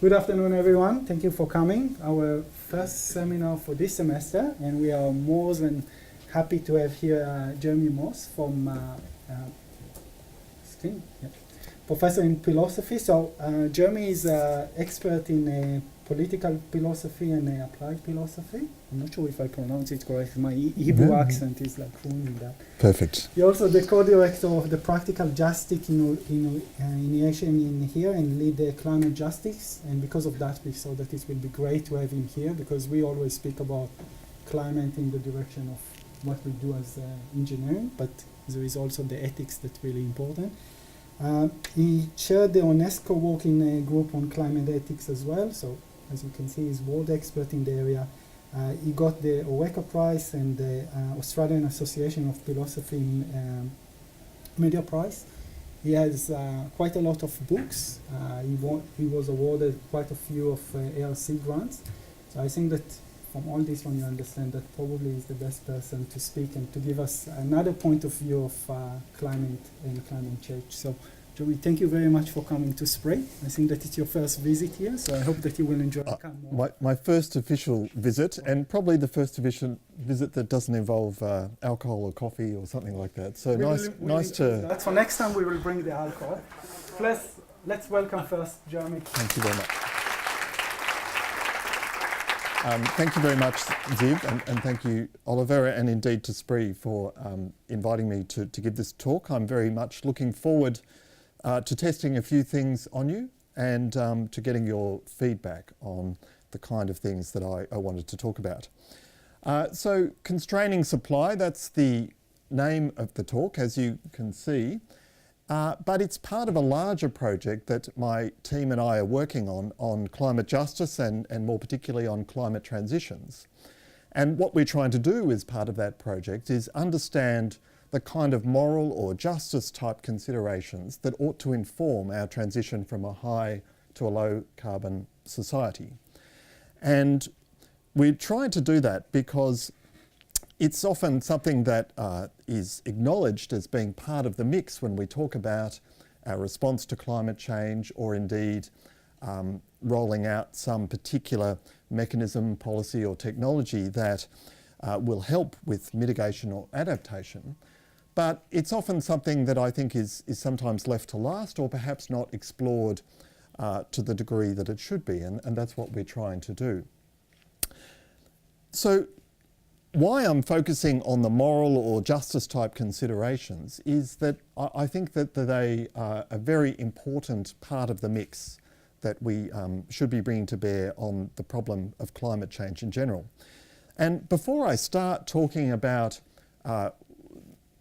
Good afternoon, everyone. Thank you for coming. Our first seminar for this semester, and we are more than happy to have here Jeremy Moss from Professor in philosophy. So Jeremy is an expert in political philosophy and applied philosophy. I'm not sure if I pronounce it correctly. My Hebrew accent is like ruining that. Perfect. You're also the co-director of the Practical Justice Initiation in here and lead the climate justice. And because of that, we thought that it will be great to have him here because we always speak about climate in the direction of what we do as engineering, but there is also the ethics that's really important. He chaired the UNESCO working group on climate ethics as well. So as you can see, he's world expert in the area. He got the Eureka Prize and the Australian Association of Philosophy Media Prize. He has quite a lot of books. He was awarded quite a few of ARC grants. So I think that from all this one you understand that probably is the best person to speak and to give us another point of view of climate and climate change. So Joey, thank you very much for coming to SPREE. I think that it's your first visit here, so I hope that you will enjoy my first official visit, and probably the first official visit that doesn't involve alcohol or coffee or something like that. So nice to... So next time we will bring the alcohol. Let's welcome first Jeremy. Thank you very much. Thank you very much, Ziv, and thank you, Oliver, and indeed to SPREE for inviting me to give this talk. I'm very much looking forward to testing a few things on you and to getting your feedback on the kind of things that I wanted to talk about. So constraining supply, that's the name of the talk, as you can see, but it's part of a larger project that my team and I are working on climate justice and more particularly on climate transitions. And what we're trying to do as part of that project is understand the kind of moral or justice type considerations that ought to inform our transition from a high to a low carbon society. And we're trying to do that because it's often something that is acknowledged as being part of the mix when we talk about our response to climate change or indeed rolling out some particular mechanism, policy or technology that will help with mitigation or adaptation. But it's often something that I think is sometimes left to last or perhaps not explored to the degree that it should be, and that's what we're trying to do. So why I'm focusing on the moral or justice type considerations is that I think that they are a very important part of the mix that we should be bringing to bear on the problem of climate change in general. And before I start talking about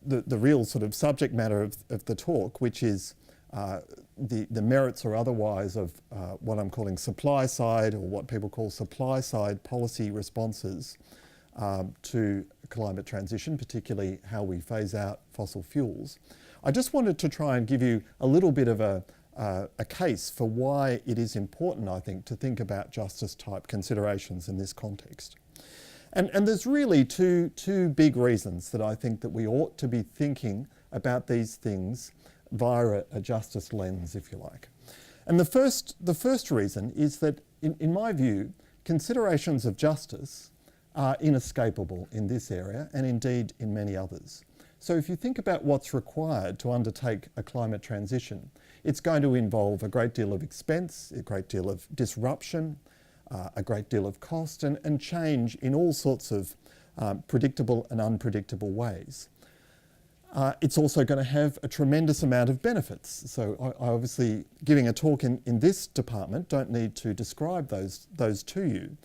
the real sort of subject matter of the talk, which is the merits or otherwise of what I'm calling supply side, or what people call supply side policy responses to climate transition, particularly how we phase out fossil fuels. I just wanted to try and give you a little bit of a case for why it is important, I think, to think about justice type considerations in this context. And there's really two big reasons that I think that we ought to be thinking about these things via a justice lens, if you like. And the first reason is that, in my view, considerations of justice are inescapable in this area and indeed in many others. So if you think about what's required to undertake a climate transition, it's going to involve a great deal of expense, a great deal of disruption, a great deal of cost and change in all sorts of predictable and unpredictable ways. It's also going to have a tremendous amount of benefits. So I obviously, giving a talk in this department, don't need to describe those to you.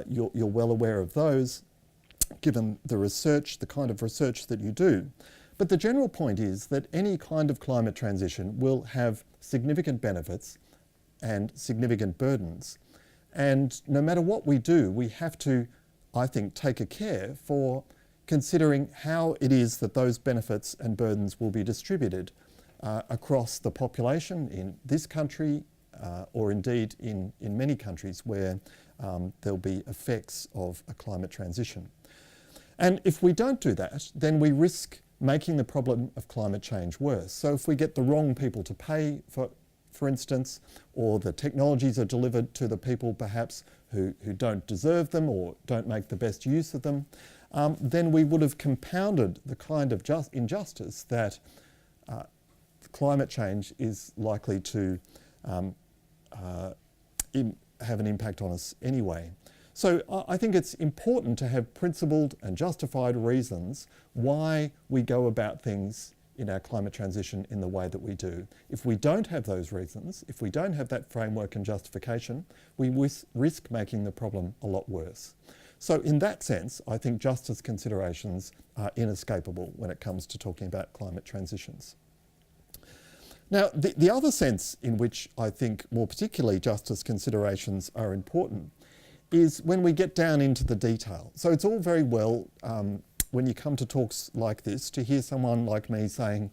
You're well aware of those, given the research, the kind of research that you do. But the general point is that any kind of climate transition will have significant benefits and significant burdens. And no matter what we do, we have to, I think, take a care for considering how it is that those benefits and burdens will be distributed across the population in this country or indeed in many countries where there'll be effects of a climate transition. And if we don't do that, then we risk making the problem of climate change worse. So if we get the wrong people to pay for for instance, or the technologies are delivered to the people perhaps who don't deserve them or don't make the best use of them, then we would have compounded the kind of injustice that climate change is likely to have an impact on us anyway. So I think it's important to have principled and justified reasons why we go about things in our climate transition in the way that we do. If we don't have those reasons, if we don't have that framework and justification, we risk making the problem a lot worse. So in that sense, I think justice considerations are inescapable when it comes to talking about climate transitions. Now, the other sense in which I think more particularly justice considerations are important is when we get down into the detail. So it's all very well when you come to talks like this to hear someone like me saying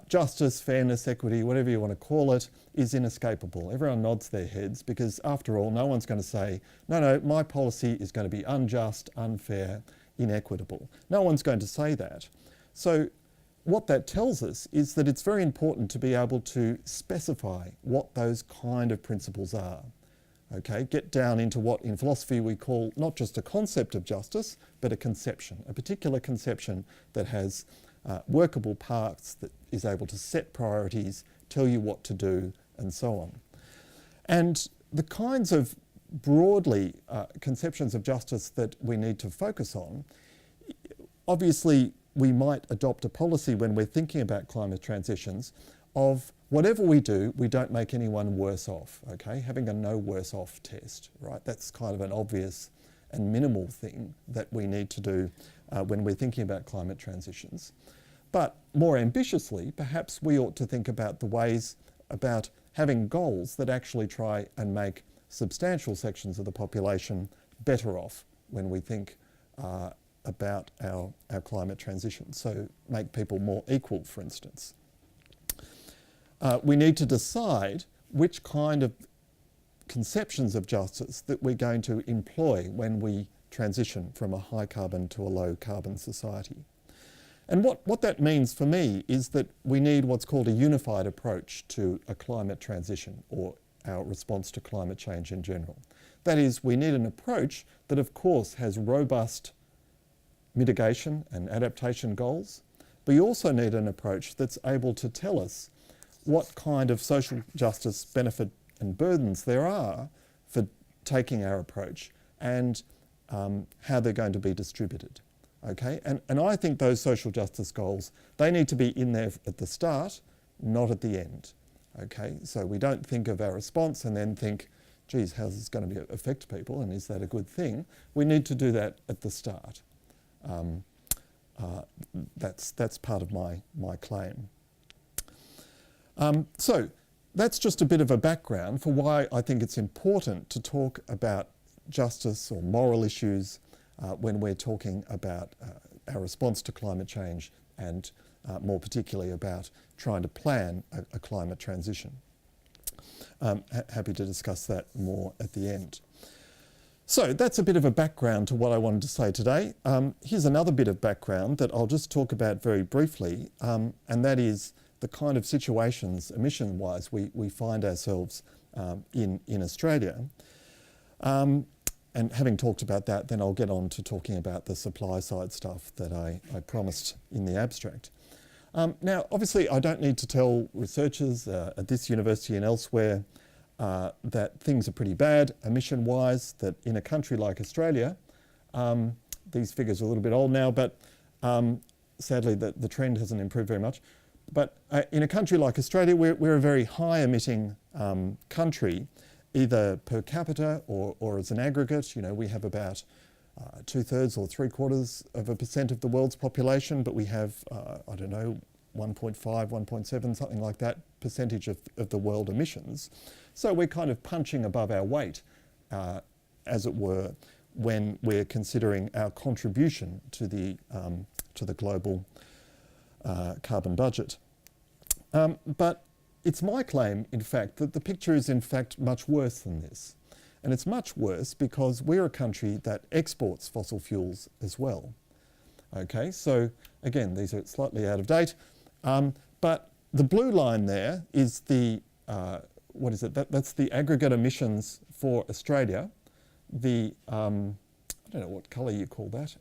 justice, fairness, equity, whatever you want to call it, is inescapable. Everyone nods their heads because after all, no one's going to say, no, my policy is going to be unjust, unfair, inequitable. No one's going to say that. So what that tells us is that it's very important to be able to specify what those kind of principles are. Okay, get down into what in philosophy we call not just a concept of justice, but a conception, a particular conception that has workable parts, that is able to set priorities, tell you what to do, and so on. And the kinds of broadly conceptions of justice that we need to focus on, obviously we might adopt a policy when we're thinking about climate transitions of whatever we do, we don't make anyone worse off, okay? Having a no worse off test, right? That's kind of an obvious and minimal thing that we need to do when we're thinking about climate transitions. But more ambitiously, perhaps we ought to think about the ways about having goals that actually try and make substantial sections of the population better off when we think about our climate transition. So make people more equal, for instance. We need to decide which kind of conceptions of justice that we're going to employ when we transition from a high carbon to a low carbon society. And what that means for me is that we need what's called a unified approach to a climate transition or our response to climate change in general. That is, we need an approach that of course has robust mitigation and adaptation goals, but we also need an approach that's able to tell us what kind of social justice benefit and burdens there are for taking our approach and how they're going to be distributed. Okay, and I think those social justice goals, they need to be in there at the start, not at the end. Okay, so we don't think of our response and then think, geez, how's this going to affect people and is that a good thing? We need to do that at the start. That's part of my claim. So that's just a bit of a background for why I think it's important to talk about justice or moral issues when we're talking about our response to climate change and more particularly about trying to plan a climate transition. Happy to discuss that more at the end. So that's a bit of a background to what I wanted to say today. Here's another bit of background that I'll just talk about very briefly, and that is the kind of situations, emission-wise, we find ourselves in Australia. And having talked about that, then I'll get on to talking about the supply side stuff that I promised in the abstract. Now, obviously, I don't need to tell researchers at this university and elsewhere that things are pretty bad emission-wise, that in a country like Australia, these figures are a little bit old now, but sadly the trend hasn't improved very much. But in a country like Australia, we're a very high emitting country, either per capita or as an aggregate. You know, we have about 2/3 or 3/4% of the world's population, but we have, I don't know, 1.5, 1.7, something like that, percentage of the world emissions. So we're kind of punching above our weight, as it were, when we're considering our contribution to the global carbon budget. But it's my claim, in fact, that the picture is in fact much worse than this. And it's much worse because we're a country that exports fossil fuels as well. Okay, so again, these are slightly out of date, but the blue line there is the what is it? That's the aggregate emissions for Australia. The, I don't know what colour you call that,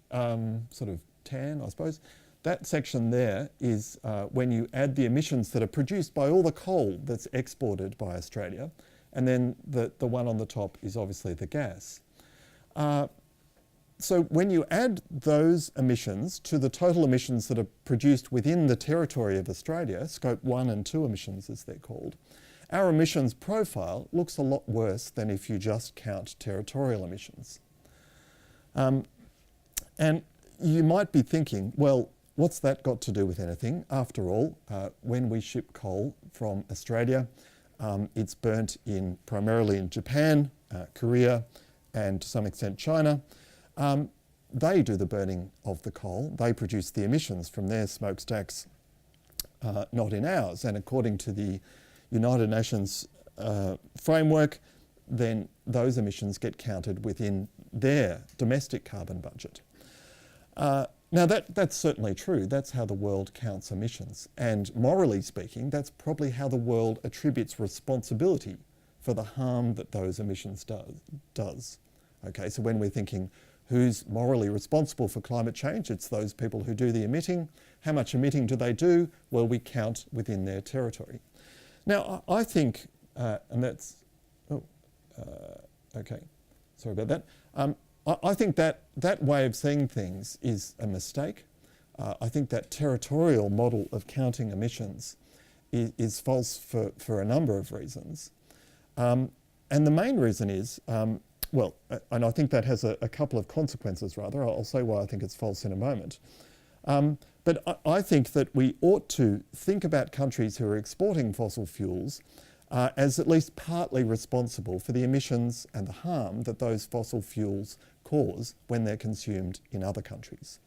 sort of tan, I suppose. That section there is when you add the emissions that are produced by all the coal that's exported by Australia, and then the one on the top is obviously the gas. So when you add those emissions to the total emissions that are produced within the territory of Australia, Scope 1 and 2 emissions as they're called, our emissions profile looks a lot worse than if you just count territorial emissions. And you might be thinking, well, what's that got to do with anything? After all, when we ship coal from Australia, it's burnt primarily in Japan, Korea, and to some extent China. They do the burning of the coal. They produce the emissions from their smokestacks, not in ours. And according to the United Nations framework, then those emissions get counted within their domestic carbon budget. Now that's certainly true. That's how the world counts emissions. And morally speaking, that's probably how the world attributes responsibility for the harm that those emissions does. Okay, so when we're thinking who's morally responsible for climate change, it's those people who do the emitting. How much emitting do they do? Well, we count within their territory. Now, I think, and that's, okay, sorry about that. I think that way of seeing things is a mistake. I think that territorial model of counting emissions is false for a number of reasons. And the main reason is, well, and I think that has a couple of consequences rather. I'll say why I think it's false in a moment. But I think that we ought to think about countries who are exporting fossil fuels as at least partly responsible for the emissions and the harm that those fossil fuels cause when they're consumed in other countries.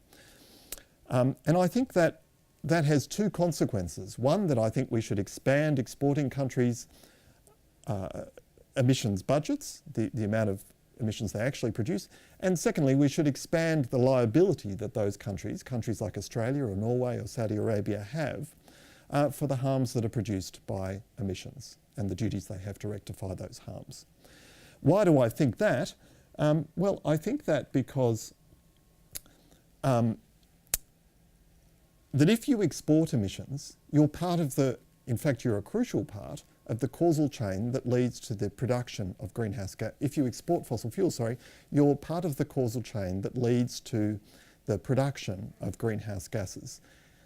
And I think that has two consequences. One, that I think we should expand exporting countries' emissions budgets, the amount of emissions they actually produce. And secondly, we should expand the liability that those countries like Australia or Norway or Saudi Arabia have for the harms that are produced by emissions and the duties they have to rectify those harms. Why do I think that? Well, I think that because that if you export emissions, you're part of in fact, you're a crucial part of the causal chain that leads to the production of greenhouse gas. If you export fossil fuels, you're part of the causal chain that leads to the production of greenhouse gases.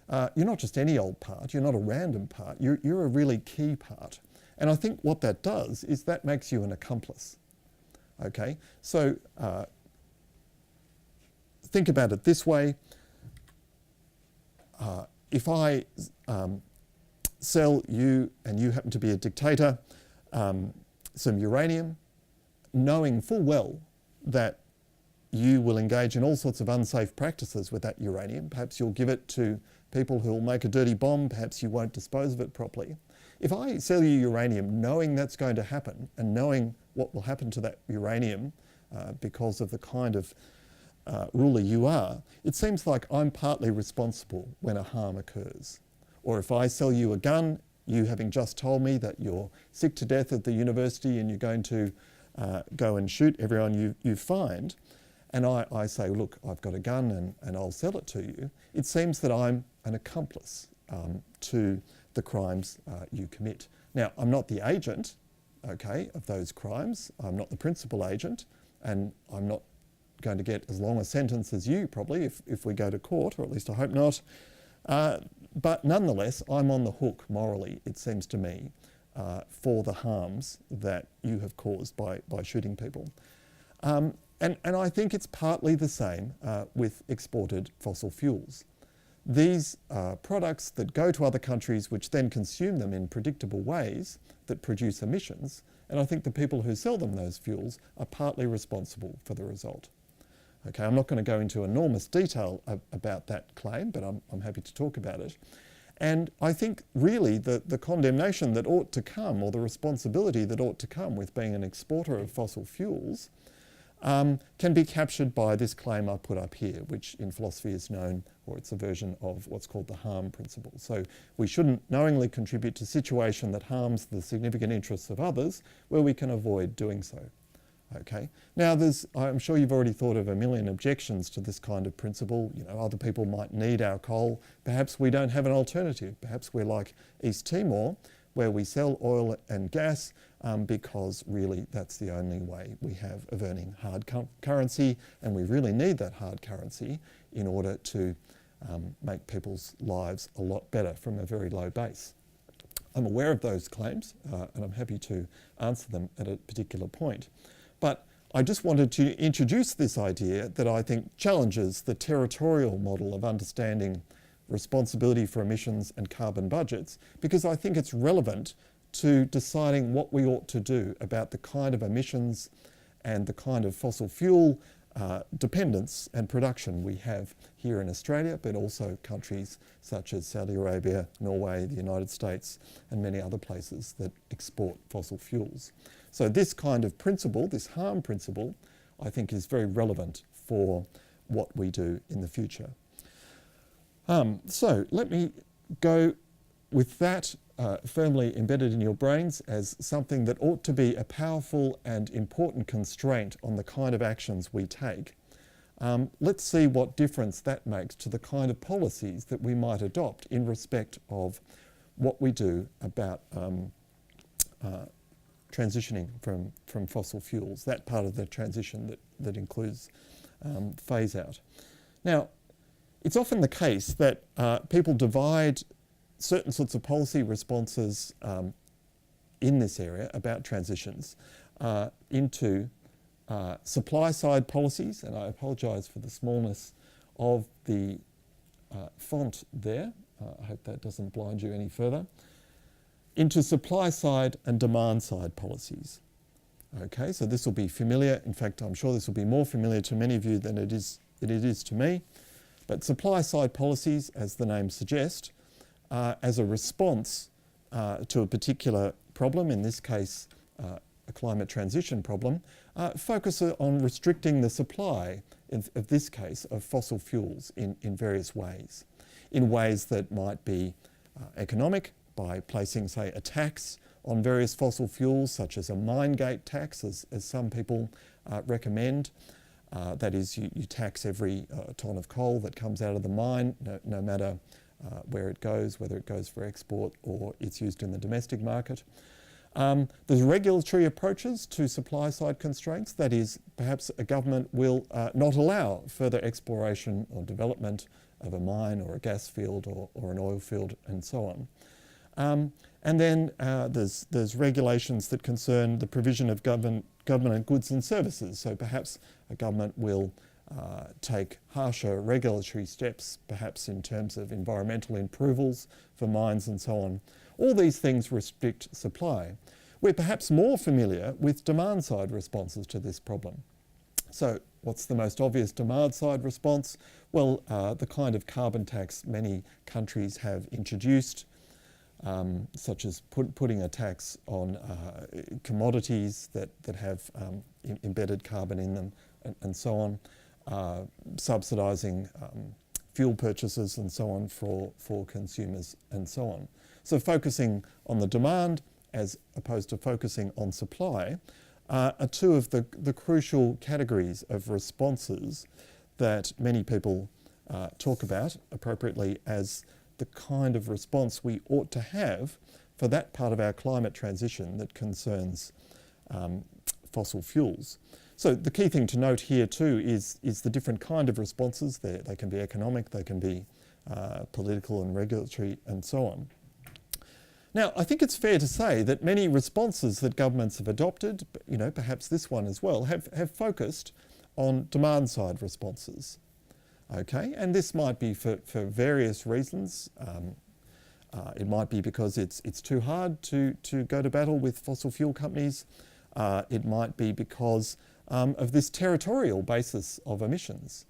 You're not just any old part, you're not a random part, you're a really key part. And I think what that does is that makes you an accomplice. Okay, so think about it this way. If I sell you, and you happen to be a dictator, some uranium, knowing full well that you will engage in all sorts of unsafe practices with that uranium. Perhaps you'll give it to people who will make a dirty bomb, perhaps you won't dispose of it properly. If I sell you uranium knowing that's going to happen and knowing what will happen to that uranium because of the kind of ruler you are, it seems like I'm partly responsible when a harm occurs. Or if I sell you a gun, you having just told me that you're sick to death at the university and you're going to go and shoot everyone you find, and I say, look, I've got a gun and I'll sell it to you, it seems that I'm an accomplice to the crimes you commit. Now, I'm not the agent, okay, of those crimes. I'm not the principal agent, and I'm not going to get as long a sentence as you probably if we go to court, or at least I hope not. But nonetheless, I'm on the hook morally, it seems to me, for the harms that you have caused by shooting people. And I think it's partly the same with exported fossil fuels. These products that go to other countries which then consume them in predictable ways that produce emissions, and I think the people who sell them those fuels are partly responsible for the result. Okay, I'm not going to go into enormous detail about that claim, but I'm happy to talk about it. And I think really the condemnation that ought to come, or the responsibility that ought to come with being an exporter of fossil fuels, can be captured by this claim I put up here, which in philosophy is known, or it's a version of what's called the harm principle. So we shouldn't knowingly contribute to a situation that harms the significant interests of others where we can avoid doing so. Okay. Now, I'm sure you've already thought of a million objections to this kind of principle. You know, other people might need our coal. Perhaps we don't have an alternative. Perhaps we're like East Timor, where we sell oil and gas because really that's the only way we have of earning hard currency, and we really need that hard currency in order to make people's lives a lot better from a very low base. I'm aware of those claims and I'm happy to answer them at a particular point. But I just wanted to introduce this idea that I think challenges the territorial model of understanding responsibility for emissions and carbon budgets, because I think it's relevant to deciding what we ought to do about the kind of emissions and the kind of fossil fuel dependence and production we have here in Australia, but also countries such as Saudi Arabia, Norway, the United States, and many other places that export fossil fuels. So this kind of principle, this harm principle, I think is very relevant for what we do in the future. So let me go with that firmly embedded in your brains as something that ought to be a powerful and important constraint on the kind of actions we take. Let's see what difference that makes to the kind of policies that we might adopt in respect of what we do about transitioning from fossil fuels, that part of the transition that includes phase out. Now, it's often the case that people divide certain sorts of policy responses in this area about transitions into supply side policies, and I apologise for the smallness of the font there. I hope that doesn't blind you any further. Into supply side and demand side policies. Okay, so this will be familiar. In fact, I'm sure this will be more familiar to many of you than it is to me. But supply side policies, as the name suggests, as a response to a particular problem, in this case a climate transition problem, focus on restricting the supply, of this case, of fossil fuels in various ways. In ways that might be economic, by placing, say, a tax on various fossil fuels, such as a mine gate tax, as some people recommend. That is, you tax every tonne of coal that comes out of the mine, no matter where it goes, whether it goes for export or it's used in the domestic market. There's regulatory approaches to supply side constraints. That is, perhaps a government will not allow further exploration or development of a mine or a gas field or an oil field and so on. And then there's regulations that concern the provision of government goods and services. So perhaps a government will take harsher regulatory steps, perhaps in terms of environmental approvals for mines and so on. All these things restrict supply. We're perhaps more familiar with demand side responses to this problem. So what's the most obvious demand side response? Well, the kind of carbon tax many countries have introduced, such as putting a tax on commodities that have embedded carbon in them and so on, subsidising fuel purchases and so on for consumers and so on. So focusing on the demand as opposed to focusing on supply are two of the crucial categories of responses that many people talk about appropriately as the kind of response we ought to have for that part of our climate transition that concerns fossil fuels. So the key thing to note here too is the different kind of responses. They can be economic, they can be political and regulatory and so on. Now, I think it's fair to say that many responses that governments have adopted, perhaps this one as well, have focused on demand side responses. Okay, and this might be for various reasons. It might be because it's too hard to go to battle with fossil fuel companies. It might be because of this territorial basis of emissions.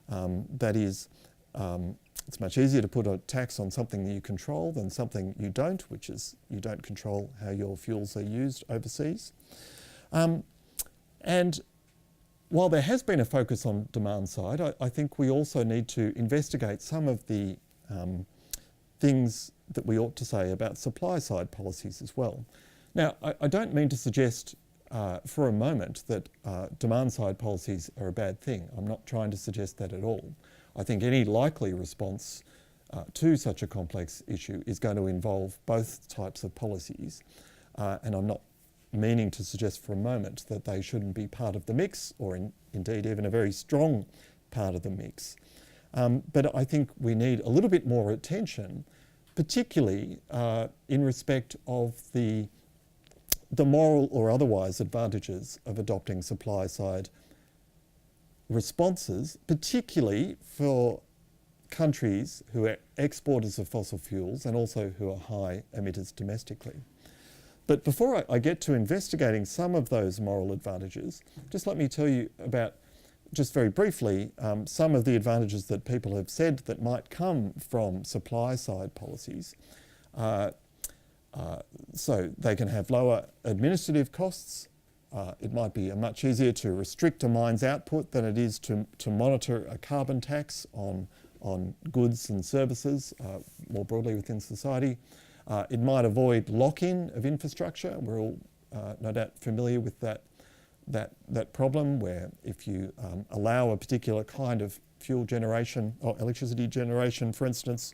That is, it's much easier to put a tax on something that you control than something you don't, which is you don't control how your fuels are used overseas. And while there has been a focus on demand side, I think we also need to investigate some of the things that we ought to say about supply side policies as well. Now, I don't mean to suggest for a moment that demand side policies are a bad thing. I'm not trying to suggest that at all. I think any likely response to such a complex issue is going to involve both types of policies, and I'm not meaning to suggest for a moment that they shouldn't be part of the mix, or indeed even a very strong part of the mix. But I think we need a little bit more attention, particularly in respect of the moral or otherwise advantages of adopting supply side responses, particularly for countries who are exporters of fossil fuels and also who are high emitters domestically. But before I get to investigating some of those moral advantages, just let me tell you about, just very briefly, some of the advantages that people have said that might come from supply side policies. So they can have lower administrative costs. It might be much easier to restrict a mine's output than it is to monitor a carbon tax on goods and services more broadly within society. It might avoid lock-in of infrastructure. We're all no doubt familiar with that problem, where if you allow a particular kind of fuel generation or electricity generation, for instance,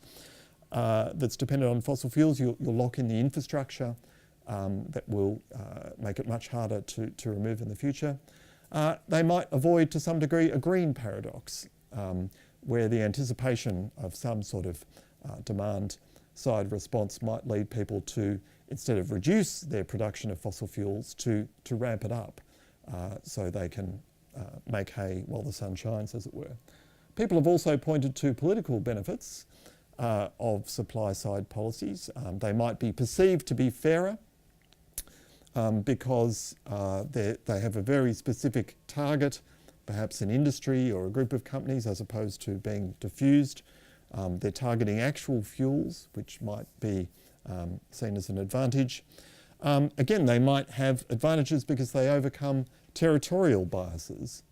that's dependent on fossil fuels, you'll lock in the infrastructure that will make it much harder to remove in the future. They might avoid, to some degree, a green paradox, where the anticipation of some sort of demand side response might lead people to, instead of reduce their production of fossil fuels, to ramp it up so they can make hay while the sun shines, as it were. People have also pointed to political benefits of supply side policies. They might be perceived to be fairer because they have a very specific target, perhaps an industry or a group of companies, as opposed to being diffused. They're targeting actual fuels, which might be seen as an advantage. Again, they might have advantages because they overcome territorial biases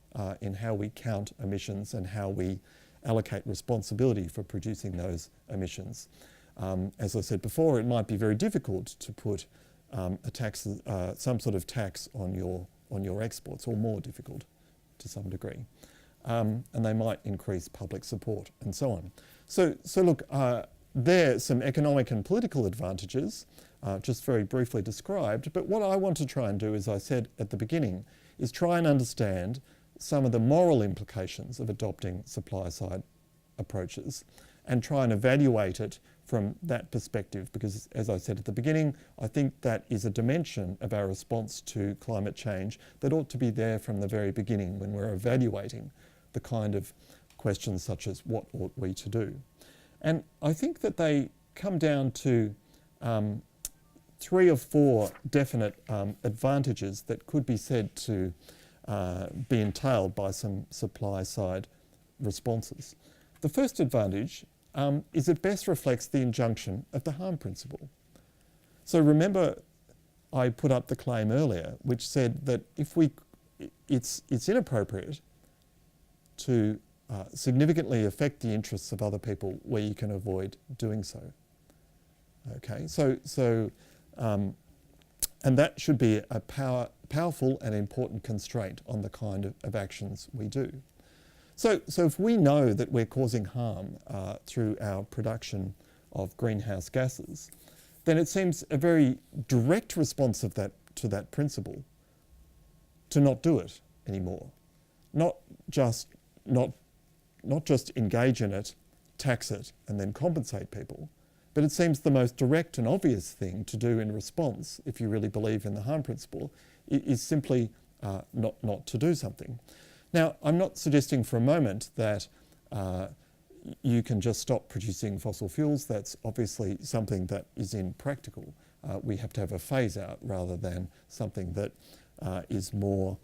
in how we count emissions and how we allocate responsibility for producing those emissions. As I said before, it might be very difficult to put a tax, some sort of tax on your exports, or more difficult to some degree. And they might increase public support and so on. So look, there are some economic and political advantages, just very briefly described, but what I want to try and do, as I said at the beginning, is try and understand some of the moral implications of adopting supply-side approaches and try and evaluate it from that perspective, because as I said at the beginning, I think that is a dimension of our response to climate change that ought to be there from the very beginning when we're evaluating the kind of questions such as what ought we to do. And I think that they come down to 3 or 4 definite advantages that could be said to be entailed by some supply side responses. The first advantage is it best reflects the injunction of the harm principle. So remember, I put up the claim earlier, which said that if it's inappropriate to significantly affect the interests of other people where you can avoid doing so. Okay, and that should be a powerful and important constraint on the kind of actions we do. So if we know that we're causing harm through our production of greenhouse gases, then it seems a very direct response to that principle to not do it anymore. Not just engage in it, tax it, and then compensate people. But it seems the most direct and obvious thing to do in response, if you really believe in the harm principle, is simply not to do something. Now, I'm not suggesting for a moment that you can just stop producing fossil fuels. That's obviously something that is impractical. We have to have a phase out rather than something that is more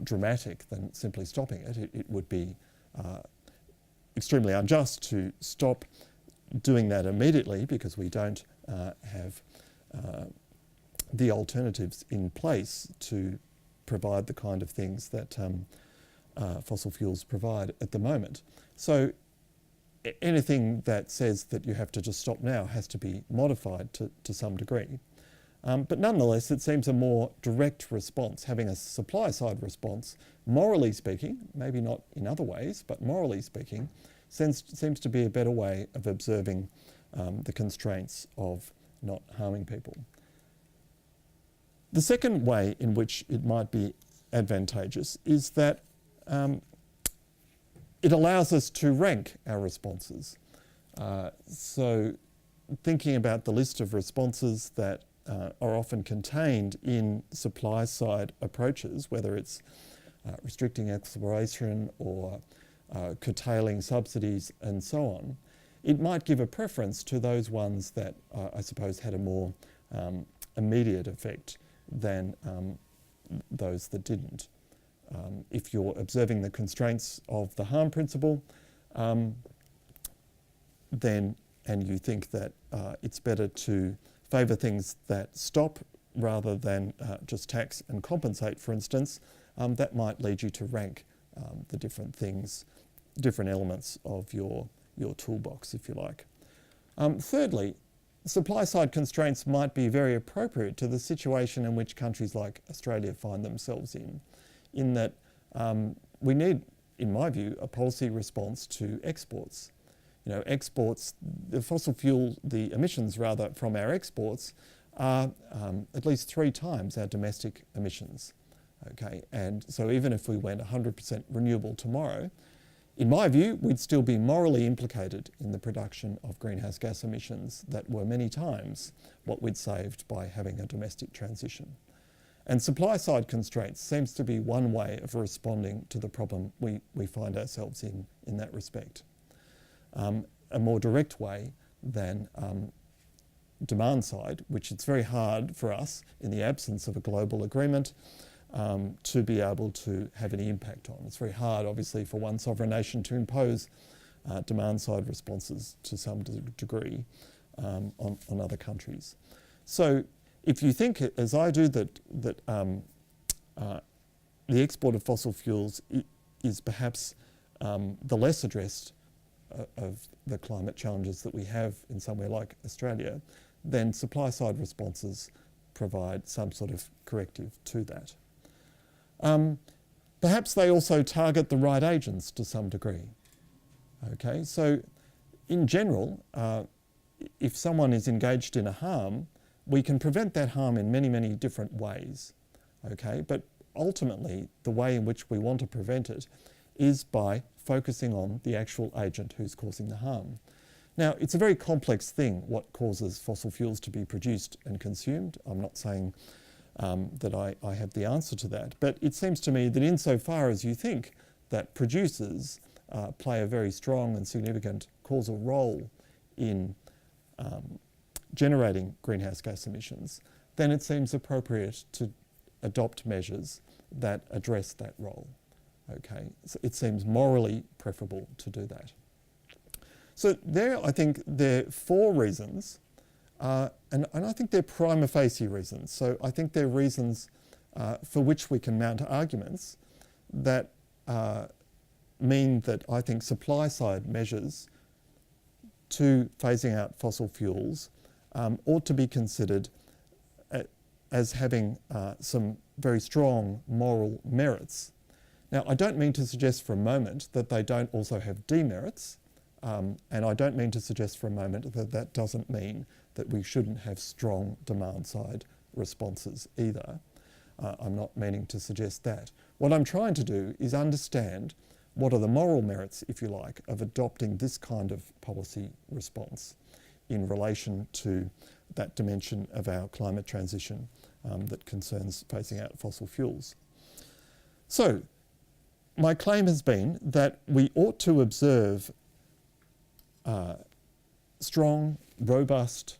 dramatic than simply stopping it. It would be extremely unjust to stop doing that immediately because we don't have the alternatives in place to provide the kind of things that fossil fuels provide at the moment. So anything that says that you have to just stop now has to be modified to some degree. But nonetheless, it seems a more direct response, having a supply side response, morally speaking, maybe not in other ways, but morally speaking, seems to be a better way of observing the constraints of not harming people. The second way in which it might be advantageous is that it allows us to rank our responses. So thinking about the list of responses that are often contained in supply side approaches, whether it's restricting exploration or curtailing subsidies and so on, it might give a preference to those ones that I suppose had a more immediate effect than those that didn't. If you're observing the constraints of the harm principle, then, and you think that it's better to favour things that stop rather than just tax and compensate, for instance, that might lead you to rank the different things, different elements of your toolbox, if you like. Thirdly, supply side constraints might be very appropriate to the situation in which countries like Australia find themselves in that we need, in my view, a policy response to exports. You know, exports, the emissions rather from our exports are at least 3 times our domestic emissions. Okay, and so even if we went 100% renewable tomorrow, in my view, we'd still be morally implicated in the production of greenhouse gas emissions that were many times what we'd saved by having a domestic transition. And supply side constraints seems to be one way of responding to the problem we find ourselves in that respect. A more direct way than demand side, which it's very hard for us in the absence of a global agreement to be able to have any impact on. It's very hard, obviously, for one sovereign nation to impose demand side responses to some degree on other countries. So if you think, as I do, that the export of fossil fuels is perhaps the less addressed of the climate challenges that we have in somewhere like Australia, then supply side responses provide some sort of corrective to that. Perhaps they also target the right agents to some degree. Okay, so in general, if someone is engaged in a harm, we can prevent that harm in many, many different ways. Okay, but ultimately, the way in which we want to prevent it is by focusing on the actual agent who's causing the harm. Now, it's a very complex thing what causes fossil fuels to be produced and consumed. I'm not saying that I have the answer to that, but it seems to me that insofar as you think that producers play a very strong and significant causal role in generating greenhouse gas emissions, then it seems appropriate to adopt measures that address that role. Okay, so it seems morally preferable to do that. So there, I think there are 4 reasons, and I think they're prima facie reasons. So I think they're reasons for which we can mount arguments that mean that I think supply side measures to phasing out fossil fuels ought to be considered as having some very strong moral merits. Now, I don't mean to suggest for a moment that they don't also have demerits, and I don't mean to suggest for a moment that that doesn't mean that we shouldn't have strong demand-side responses either. I'm not meaning to suggest that. What I'm trying to do is understand what are the moral merits, if you like, of adopting this kind of policy response in relation to that dimension of our climate transition that concerns phasing out fossil fuels. So, my claim has been that we ought to observe strong, robust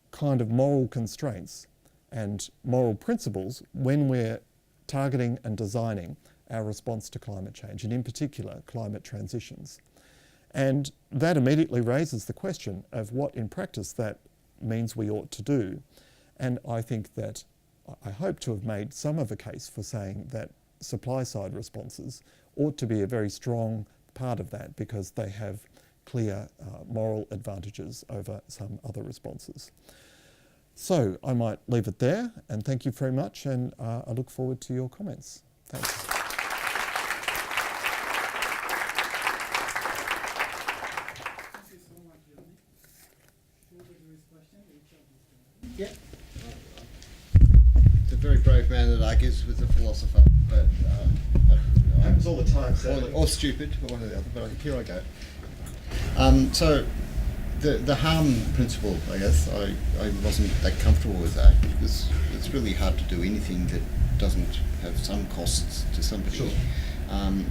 kind of moral constraints and moral principles when we're targeting and designing our response to climate change, and in particular, climate transitions. And that immediately raises the question of what in practice that means we ought to do. And I think that I hope to have made some of a case for saying that supply side responses ought to be a very strong part of that, because they have clear moral advantages over some other responses. So I might leave it there, and thank you very much, and I look forward to your comments. Thanks. Thank you so much, Johnny. Sure that there is question. Yeah. It's a very brave man that argues with a philosopher, but Happens all the time, so. or stupid, or one or the other. But here I go. So the harm principle, I guess, I wasn't that comfortable with that, because it's really hard to do anything that doesn't have some costs to somebody. Sure. And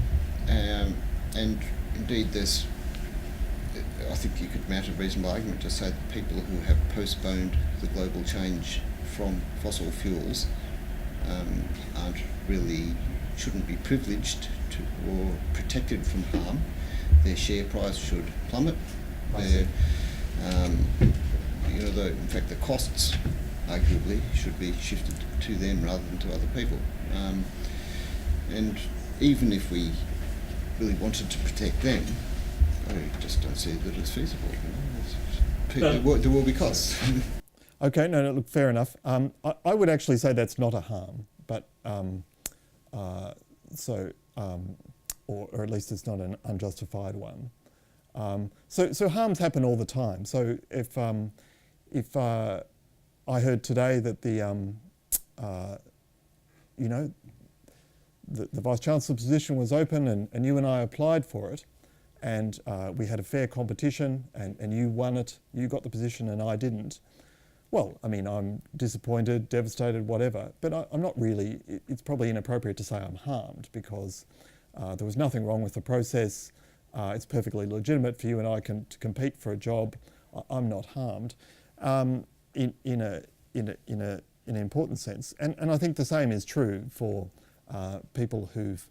indeed, I think you could mount a reasonable argument to say that people who have postponed the global change from fossil fuels shouldn't be privileged to or protected from harm. Their share price should plummet. In fact, the costs arguably should be shifted to them rather than to other people. And even if we really wanted to protect them, I just don't see that it's feasible. There will be costs. Okay, no, look, fair enough. I would actually say that's not a harm, but or at least it's not an unjustified one. So harms happen all the time. So if I heard today that the Vice Chancellor's position was open, and you and I applied for it, and we had a fair competition, and you won it, you got the position and I didn't. Well, I mean, I'm disappointed, devastated, whatever, but I'm not really, it's probably inappropriate to say I'm harmed, because there was nothing wrong with the process. It's perfectly legitimate for you and I to compete for a job. I'm not harmed in an important sense. And I think the same is true for people who've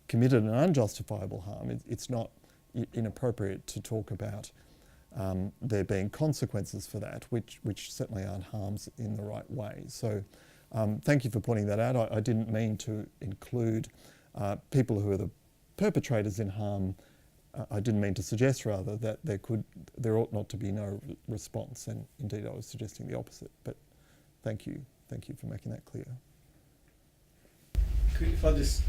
committed an unjustifiable harm. It's not inappropriate to talk about there being consequences for that, which certainly aren't harms in the right way. So thank you for pointing that out. I didn't mean to include people who are the perpetrators in harm. I didn't mean to suggest, rather, that there ought not to be no response, and indeed I was suggesting the opposite. But thank you for making that clear. If I just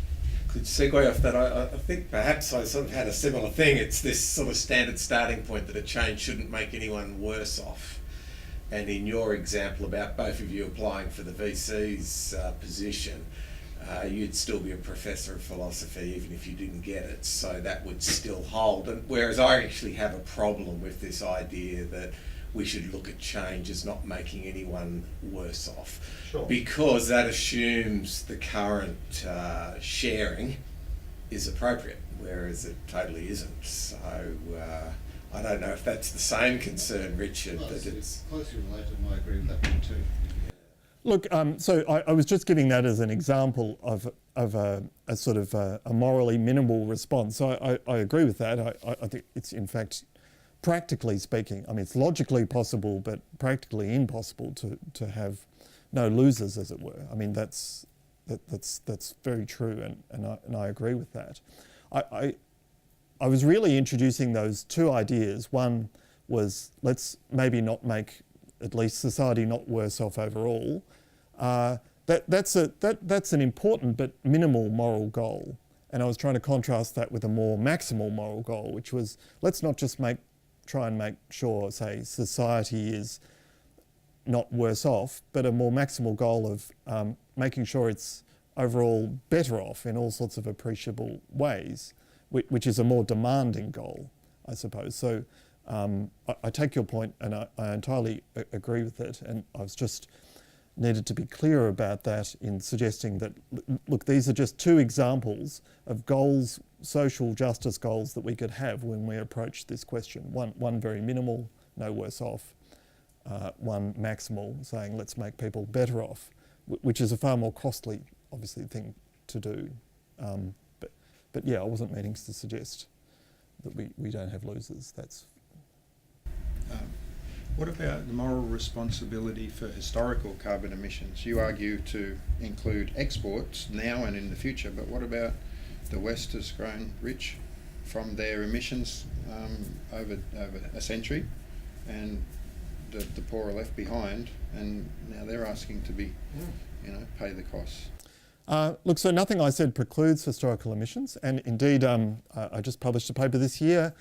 could segue off that, I think perhaps I sort of had a similar thing. It's this sort of standard starting point that a change shouldn't make anyone worse off. And in your example about both of you applying for the VC's position, you'd still be a professor of philosophy even if you didn't get it, so that would still hold. And whereas I actually have a problem with this idea that we should look at change as not making anyone worse off. Sure. Because that assumes the current sharing is appropriate, whereas it totally isn't. So I don't know if that's the same concern, Richard, Well, but it's closely related, and I agree with that one too. Look, so I was just giving that as an example of a sort of a morally minimal response. So I agree with that. I think it's, in fact, practically speaking, I mean, it's logically possible, but practically impossible to have no losers, as it were. I mean, that's very true, and I agree with that. I was really introducing those two ideas. One was, let's maybe not make at least society not worse off overall. That's an important but minimal moral goal. And I was trying to contrast that with a more maximal moral goal, which was, let's not just try and make sure, say, society is not worse off, but a more maximal goal of making sure it's overall better off in all sorts of appreciable ways, which is a more demanding goal, I suppose. So I take your point, and I entirely agree with it, and I was just needed to be clear about that in suggesting that, look, these are just two examples of goals, social justice goals, that we could have when we approach this question. One very minimal, no worse off. One maximal, saying let's make people better off, which is a far more costly, obviously, thing to do. But yeah, I wasn't meaning to suggest that we don't have losers. That's What about the moral responsibility for historical carbon emissions? You argue to include exports now and in the future, but what about the West has grown rich from their emissions over a century, and the poor are left behind, and now they're asking to be, pay the costs. Look, so nothing I said precludes historical emissions, and indeed I just published a paper this year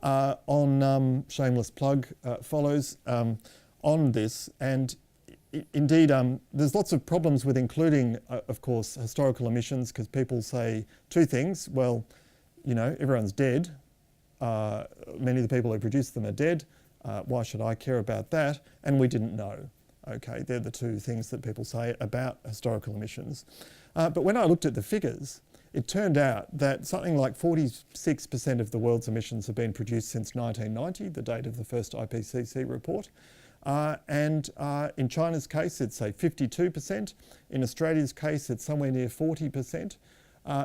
on shameless plug follows on this, and indeed there's lots of problems with including of course historical emissions, because people say two things. Well, everyone's dead, many of the people who produced them are dead, why should I care about that, and we didn't know. Okay, they're the two things that people say about historical emissions. But when I looked at the figures, it turned out that something like 46% of the world's emissions have been produced since 1990, the date of the first IPCC report. And in China's case, it's say 52%. In Australia's case, it's somewhere near 40%.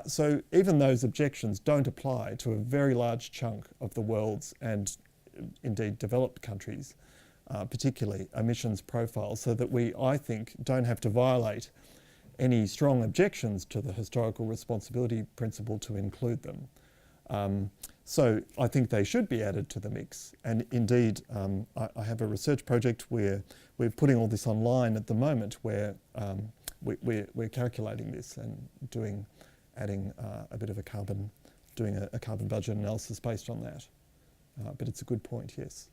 So even those objections don't apply to a very large chunk of the world's, and indeed developed countries, particularly emissions profiles, so that we, I think, don't have to violate any strong objections to the historical responsibility principle to include them. So I think they should be added to the mix. And indeed, I have a research project where we're putting all this online at the moment, where we're calculating this and adding a bit of doing a carbon budget analysis based on that. But it's a good point, yes.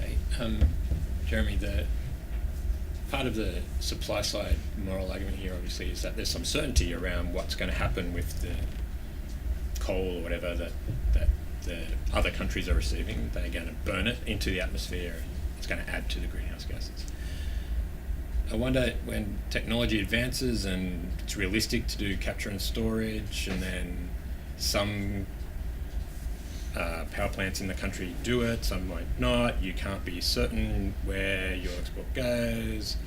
Hey, Jeremy, the part of the supply side moral argument here obviously is that there's some certainty around what's going to happen with the coal or whatever that the other countries are receiving. They're going to burn it into the atmosphere, and it's going to add to the greenhouse gases. I wonder, when technology advances and it's realistic to do capture and storage, and then some power plants in the country do it, some might not, you can't be certain where your export goes,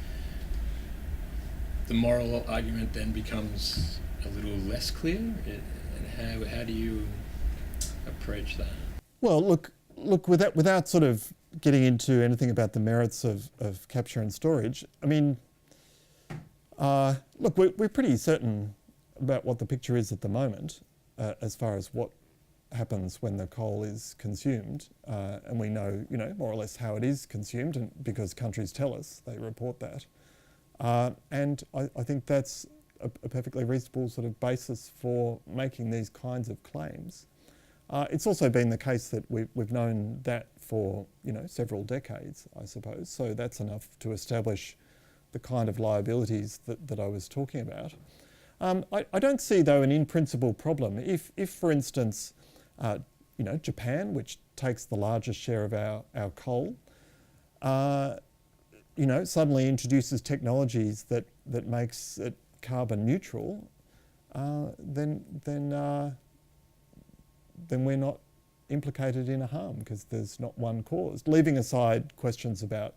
the moral argument then becomes a little less clear. And how do you approach that? Well, look, without sort of getting into anything about the merits of capture and storage, I mean, look, we're pretty certain about what the picture is at the moment, as far as what happens when the coal is consumed, and we know, more or less how it is consumed, and because countries tell us, they report that. And I think that's a perfectly reasonable sort of basis for making these kinds of claims. It's also been the case that we've known that for, several decades, I suppose. So that's enough to establish the kind of liabilities that I was talking about. I don't see, though, an in-principle problem. If for instance, Japan, which takes the largest share of our coal, suddenly introduces technologies that makes it carbon neutral, then we're not implicated in a harm, because there's not one cause. Leaving aside questions about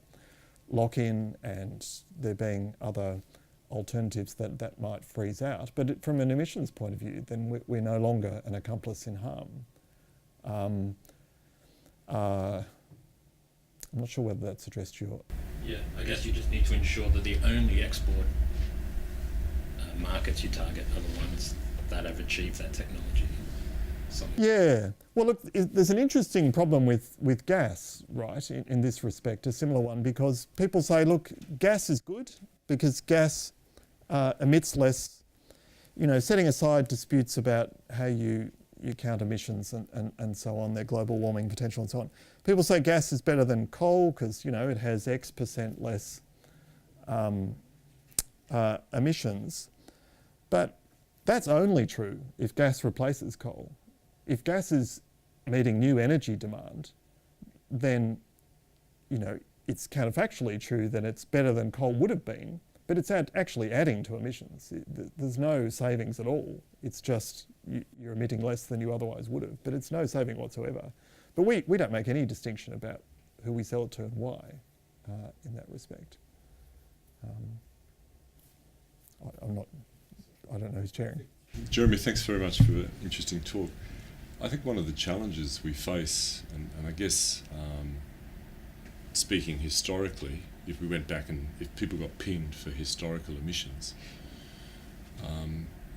lock-in and there being other alternatives that might freeze out. But from an emissions point of view, then we're no longer an accomplice in harm. I'm not sure whether that's addressed your... Yeah, I guess you just need to ensure that the only export markets you target are the ones that have achieved that technology. Yeah. Well, look, there's an interesting problem with gas, right, in this respect, a similar one, because people say, look, gas is good because gas emits less, setting aside disputes about how you count emissions and so on, their global warming potential and so on. People say gas is better than coal because, it has X% less emissions. But that's only true if gas replaces coal. If gas is meeting new energy demand, then, it's counterfactually true that it's better than coal would have been, but it's actually adding to emissions. There's no savings at all. It's just you're emitting less than you otherwise would have, but it's no saving whatsoever. But we don't make any distinction about who we sell it to and why in that respect. I don't know who's chairing. Jeremy, thanks very much for the interesting talk. I think one of the challenges we face, and I guess speaking historically, if we went back and if people got pinged for historical emissions,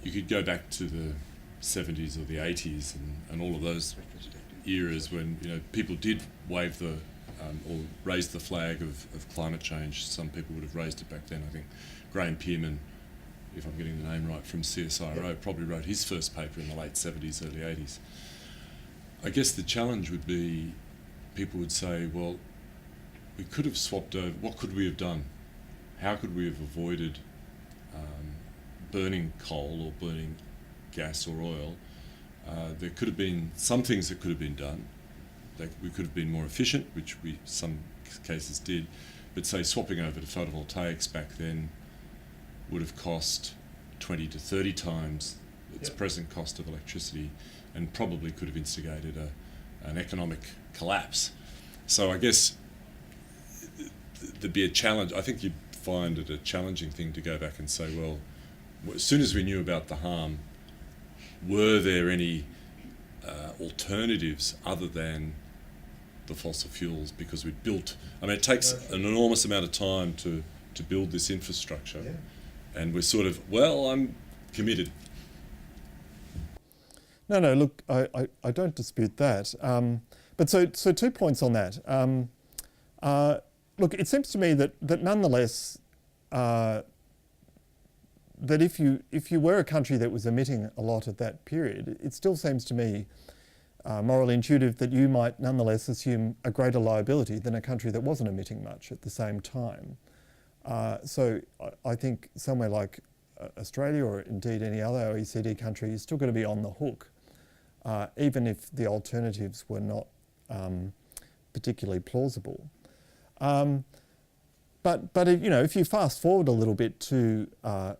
you could go back to the 70s or the 80s and all of those eras when people did wave the or raise the flag of climate change. Some people would have raised it back then. I think Graham Pearman, if I'm getting the name right, from CSIRO, probably wrote his first paper in the late 70s, early 80s. I guess the challenge would be, people would say, well, we could have swapped over. What could we have done? How could we have avoided burning coal or burning gas or oil? There could have been some things that could have been done. We could have been more efficient, which we some cases did, but say swapping over to photovoltaics back then would have cost 20 to 30 times its present cost of electricity, and probably could have instigated an economic collapse. So I guess there'd be a challenge. I think you'd find it a challenging thing to go back and say, well, as soon as we knew about the harm, were there any alternatives other than the fossil fuels? Because we'd built, it takes an enormous amount of time to build this infrastructure, and we're sort of, well, I'm committed. No, look, I don't dispute that. But so 2 points on that. Look, it seems to me that nonetheless, that if you were a country that was emitting a lot at that period, it still seems to me morally intuitive that you might nonetheless assume a greater liability than a country that wasn't emitting much at the same time. So I think somewhere like Australia, or indeed any other OECD country, is still going to be on the hook, even if the alternatives were not particularly plausible. But if you fast forward a little bit to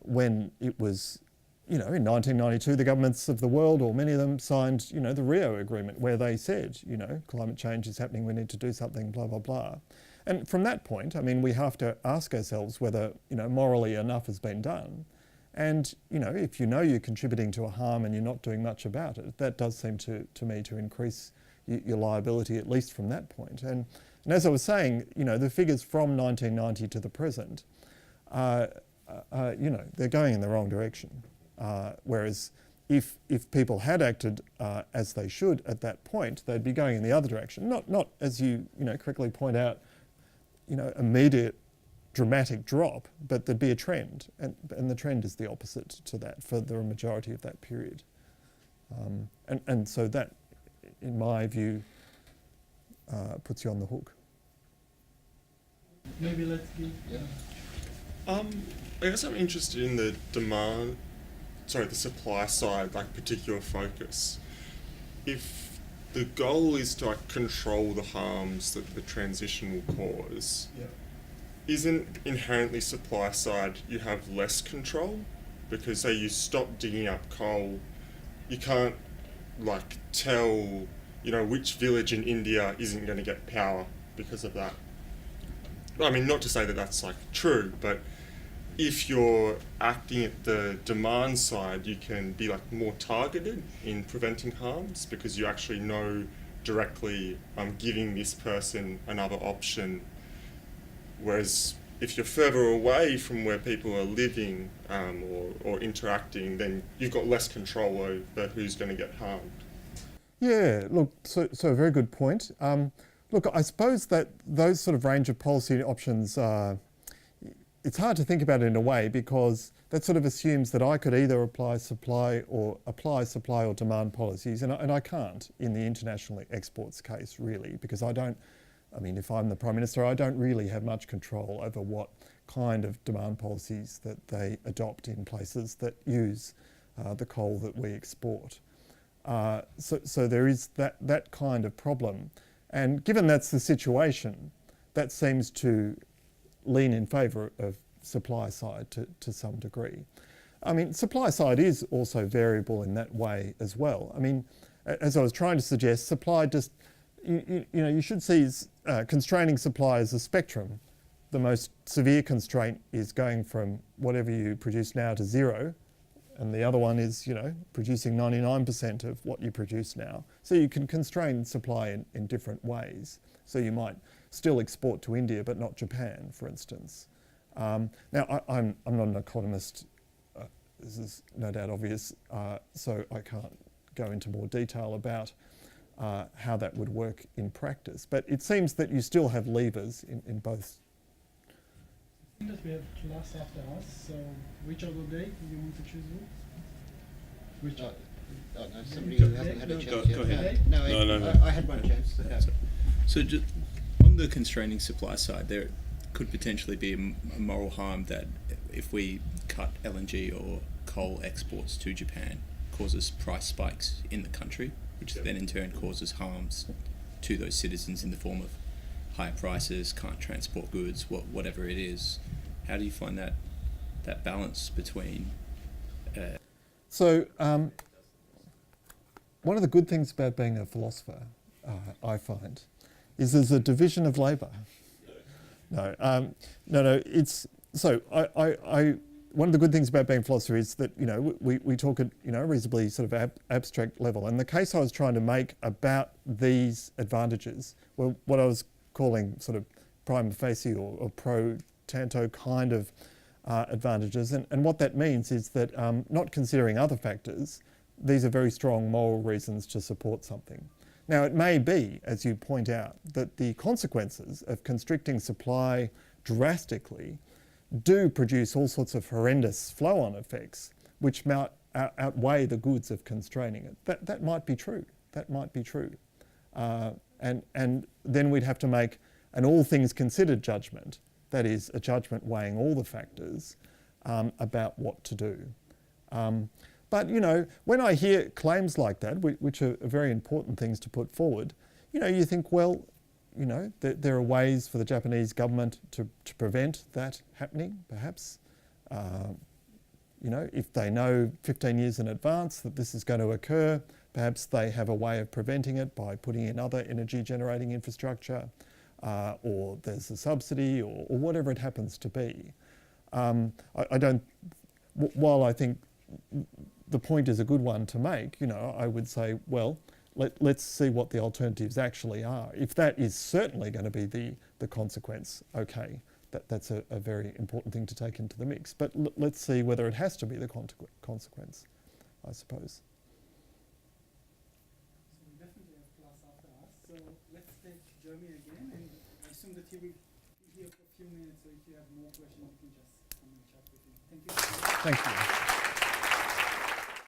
when it was, in 1992, the governments of the world, or many of them, signed, the Rio Agreement, where they said, climate change is happening, we need to do something, blah, blah, blah. And from that point, we have to ask ourselves whether, morally enough has been done. And, if you're contributing to a harm and you're not doing much about it, that does seem to me to increase your liability, at least from that point. And as I was saying, the figures from 1990 to the present, they're going in the wrong direction. Whereas if people had acted as they should at that point, they'd be going in the other direction. Not as you correctly point out, immediate dramatic drop, but there'd be a trend, and the trend is the opposite to that for the majority of that period. And so that, in my view, puts you on the hook. Maybe let's give... I guess I'm interested in the the supply side, particular focus. If the goal is to control the harms that the transition will cause, isn't inherently supply side you have less control? Because say you stop digging up coal, you can't tell which village in India isn't going to get power because of that. Not to say that that's true, but if you're acting at the demand side, you can be more targeted in preventing harms, because you actually know directly I'm giving this person another option. Whereas if you're further away from where people are living or interacting, then you've got less control over who's going to get harmed. Yeah, look, so a very good point. Look, I suppose that those sort of range of policy options, it's hard to think about it in a way, because that sort of assumes that I could either apply supply or demand policies, and I can't in the international exports case, really, because if I'm the Prime Minister, I don't really have much control over what kind of demand policies that they adopt in places that use the coal that we export. So there is that kind of problem. And given that's the situation, that seems to lean in favour of supply side to some degree. Supply side is also variable in that way as well. As I was trying to suggest, supply just, you should see constraining supply as a spectrum. The most severe constraint is going from whatever you produce now to zero, and the other one is, producing 99% of what you produce now. So you can constrain supply in different ways. So you might still export to India, but not Japan, for instance. Now, I'm not an economist. This is no doubt obvious, so I can't go into more detail about how that would work in practice. But it seems that you still have levers in both. I think that we have class after us, so which of the day do you want to choose who? Which? No, somebody who hasn't had a chance yet. Go ahead. No, I had one chance. So just on the constraining supply side, there could potentially be a moral harm that if we cut LNG or coal exports to Japan, causes price spikes in the country, which then in turn causes harms to those citizens in the form of higher prices, can't transport goods, whatever it is. How do you find that balance between? So one of the good things about being a philosopher, I find, is there's a division of labour. No. It's so. One of the good things about being a philosopher is that we talk at reasonably sort of abstract level. And the case I was trying to make about these advantages were what I was calling sort of prima facie or pro tanto kind of advantages. And what that means is that not considering other factors, these are very strong moral reasons to support something. Now, it may be, as you point out, that the consequences of constricting supply drastically do produce all sorts of horrendous flow-on effects which might outweigh the goods of constraining it. That might be true. That might be true. And then we'd have to make an all things considered judgment, that is, a judgment weighing all the factors about what to do. But, when I hear claims like that, which are very important things to put forward, you think, well, there are ways for the Japanese government to prevent that happening, perhaps. If they know 15 years in advance that this is going to occur, perhaps they have a way of preventing it by putting in other energy generating infrastructure, or there's a subsidy, or whatever it happens to be. While I think the point is a good one to make, I would say, well, let's see what the alternatives actually are. If that is certainly going to be the consequence, okay, that's a very important thing to take into the mix. But let's see whether it has to be the consequence, I suppose. So we definitely have class after us. So let's take Jeremy again, and I assume that he will be here for a few minutes, so if you have more questions, you can just come and chat with him. Thank you. Thank you.